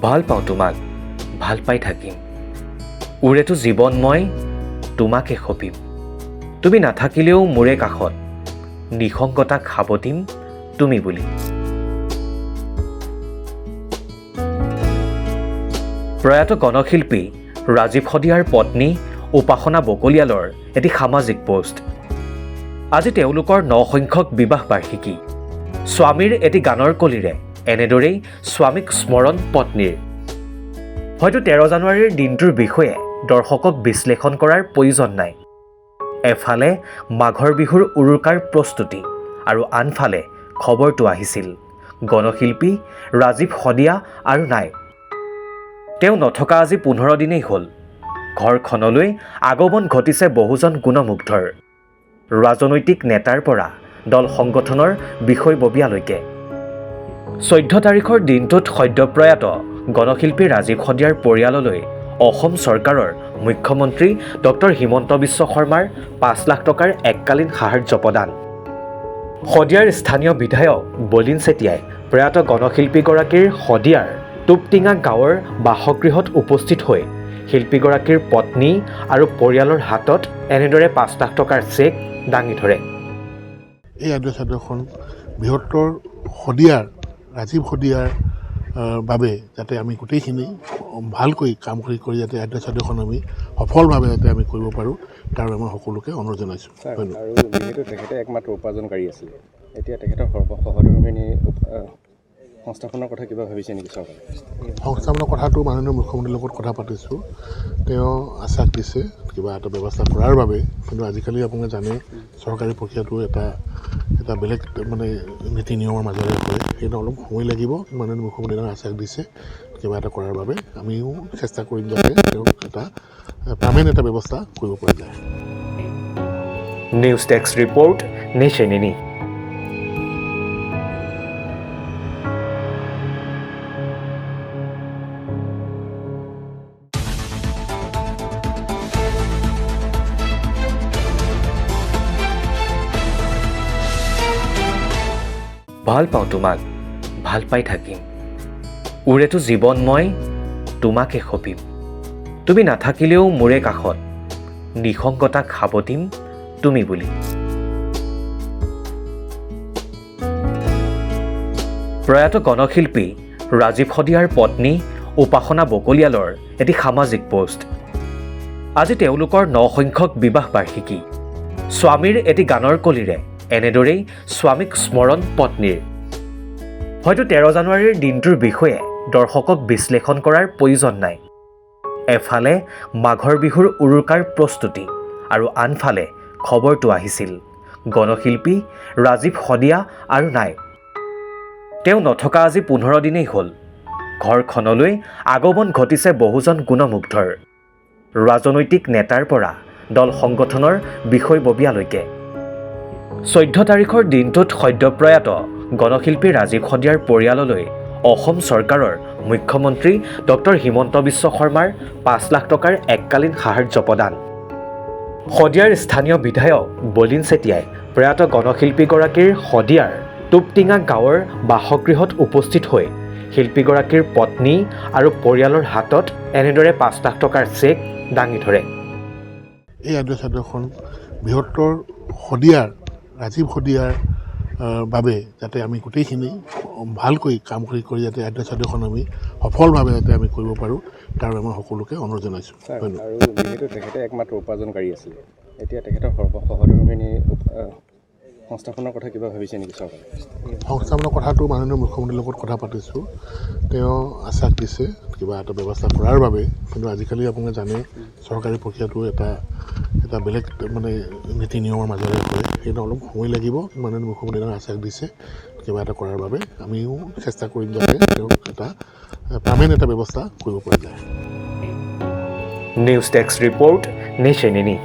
ভাল পাওঁ তোমাক, ভাল পাই থাকিম। উৰেতো জীৱন মই তোমাকে সপিম। তুমি নাথাকিলেও মোৰে কাষত নিসংগতাক সাৱটিম তুমি বুলি। প্ৰয়াত গণশিল্পী ৰাজীৱ শদিয়াৰ পত্নী উপাসনা বকলিয়ালৰ এটি সামাজিক পোষ্ট। আজি তেওঁলোকৰ 9 সংখ্যক বিবাহ বাৰ্ষিকী। স্বামীৰ এটি গানৰ কলিৰে এনেদৰেই স্বামীক স্মৰণ পত্নীৰ। হয়তো 13 জানুৱাৰীৰ দিনটোৰ বিষয়ে দৰ্শকক বিশ্লেষণ কৰাৰ প্ৰয়োজন নাই। এফালে মাঘৰ বিহুৰ উৰুকাৰ প্ৰস্তুতি আৰু আনফালে খবৰটো আহিছিল গণশিল্পী ৰাজীৱ শদিয়া আৰু নাই। তেওঁ নথকা আজি 15 দিনেই হ'ল। ঘৰখনলৈ আগমন ঘটিছে বহুজন গুণমুগ্ধৰ, ৰাজনৈতিক নেতাৰ পৰা দল সংগঠনৰ বিষয়ববীয়ালৈকে। 14 তাৰিখৰ দিনটোত সদ্যপ্ৰয়াত গণশিল্পী ৰাজীৱ শদিয়াৰ পৰিয়াললৈ অসম চৰকাৰৰ মুখ্যমন্ত্ৰী ডক্টৰ হিমন্ত বিশ্ব শৰ্মাৰ 5 লাখ টকাৰ এককালীন সাহায্য প্ৰদান। শদিয়াৰ স্থানীয় বিধায়ক বলিন চেতিয়াই প্ৰয়াত গণশিল্পীগৰাকীৰ শদিয়াৰ টুপটিঙা গাঁৱৰ বাসগৃহত উপস্থিত হৈ শিল্পীগৰাকীৰ পত্নী আৰু পৰিয়ালৰ হাতত এনেদৰে 5 লাখ টকাৰ চেক দাঙি ধৰে। এই আদ্যচাদৰখন বৃহত্তৰ শদিয়াৰ ৰাজীৱ শদিয়াৰ বাবে যাতে আমি গোটেইখিনি ভালকৈ কাম কৰি যাতে আদ্যচাদৰখন আমি সফলভাৱে যাতে আমি কৰিব পাৰোঁ তাৰ বাবে মই সকলোকে অনুৰোধ জনাইছোঁ। আৰু যিহেতু তেখেতে একমাত্ৰ উপাৰ্জনকাৰী আছিলে, এতিয়া তেখেতৰ সহধৰ্মিনী সংস্থাপনৰ কথা কিবা ভাবিছে নেকি চৰকাৰে? সংস্থাপনৰ কথাটো মাননীয় মুখ্যমন্ত্ৰীৰ লগত কথা পাতিছোঁ। তেওঁ আশ্বাস দিছে কিবা এটা ব্যৱস্থা কৰাৰ বাবে, কিন্তু আজিকালি আপোনালোকে জানে চৰকাৰী প্ৰক্ৰিয়াটো এটা বেলেগ মানে নীতি নিয়মৰ মাজেৰে হয়, সেইটো অলপ সময় লাগিব। মাননীয় মুখ্যমন্ত্ৰীয়ে আশ্বাস দিছে কিবা এটা কৰাৰ বাবে। আমিও চেষ্টা কৰিম যাতে তেওঁক এটা পাৰ্মানেণ্ট এটা ব্যৱস্থা কৰিব পৰা যায়। নিউজ ডেস্ক ৰিপৰ্ট নেশ্যনেনি। ভাল পাওঁ তোমাক, ভাল পাই থাকিম। উৰেতো জীৱন মই তোমাকে সপিম। তুমি নাথাকিলেও মোৰে কাষত নিসংগতাক সাৱটিম তুমি বুলি। প্ৰয়াত গণশিল্পী ৰাজীৱ শদিয়াৰ পত্নী উপাসনা বকলিয়ালৰ এটি সামাজিক পোষ্ট। আজি তেওঁলোকৰ 9 সংখ্যক বিবাহ বাৰ্ষিকী। স্বামীৰ এটি গানৰ কলিৰে এনেদৰেই স্বামীক স্মৰণ পত্নীৰ। হয়তো 13 জানুৱাৰীৰ দিনটোৰ বিষয়ে দৰ্শকক বিশ্লেষণ কৰাৰ প্ৰয়োজন নাই। এফালে মাঘৰ বিহুৰ উৰুকাৰ প্ৰস্তুতি আৰু আনফালে খবৰটো আহিছিল গণশিল্পী ৰাজীৱ শদিয়া আৰু নাই। তেওঁ নথকা আজি 15 দিনেই হ'ল। ঘৰখনলৈ আগমন ঘটিছে বহুজন গুণমুগ্ধৰ, ৰাজনৈতিক নেতাৰ পৰা দল সংগঠনৰ বিষয়ববীয়ালৈকে। 14 তাৰিখৰ দিনটোত সদ্যপ্ৰয়াত গণশিল্পী ৰাজীৱ শদিয়াৰ পৰিয়াললৈ অসম চৰকাৰৰ মুখ্যমন্ত্ৰী ডক্টৰ হিমন্ত বিশ্ব শৰ্মাৰ 5 লাখ টকাৰ এককালীন সাহায্য প্ৰদান। শদিয়াৰ স্থানীয় বিধায়ক বলিন চেতিয়াই প্ৰয়াত গণশিল্পীগৰাকীৰ শদিয়াৰ টুপটিঙা গাঁৱৰ বাসগৃহত উপস্থিত হৈ শিল্পীগৰাকীৰ পত্নী আৰু পৰিয়ালৰ হাতত এনেদৰে 5 লাখ টকাৰ চেক দাঙি ধৰে। এই আদ্যচাদৰখন বৃহত্তৰ শদিয়াৰ ৰাজীৱ শদিয়াৰ বাবে যাতে আমি গোটেইখিনি ভালকৈ কাম কৰি যাতে আদ্যচাদৰখন আমি সফলভাৱে যাতে আমি কৰিব পাৰোঁ তাৰ বাবে মই সকলোকে অনুৰোধ জনাইছোঁ। আৰু যিহেতু তেখেতে একমাত্ৰ উপাৰ্জনকাৰী আছিলে, এতিয়া তেখেতৰ সহধৰ্মিনী সংস্থাপনৰ কথা কিবা ভাবিছে নেকি চৰকাৰে? সংস্থাপনৰ কথাটো মাননীয় মুখ্যমন্ত্ৰীৰ লগত কথা পাতিছোঁ। তেওঁ আশ্বাস দিছে কিবা এটা ব্যৱস্থা কৰাৰ বাবে, কিন্তু আজিকালি আপোনালোকে জানে চৰকাৰী প্ৰক্ৰিয়াটো এটা বেলেগ মানে নীতি নিয়মৰ মাজেৰে হয়, সেইটো অলপ সময় লাগিব। মাননীয় মুখ্যমন্ত্ৰীয়ে আশ্বাস দিছে কিবা এটা কৰাৰ বাবে। আমিও চেষ্টা কৰিম যাতে তেওঁক এটা পাৰ্মানেণ্ট এটা ব্যৱস্থা কৰিব পৰা যায়। News desk report নেশ্যনেনি।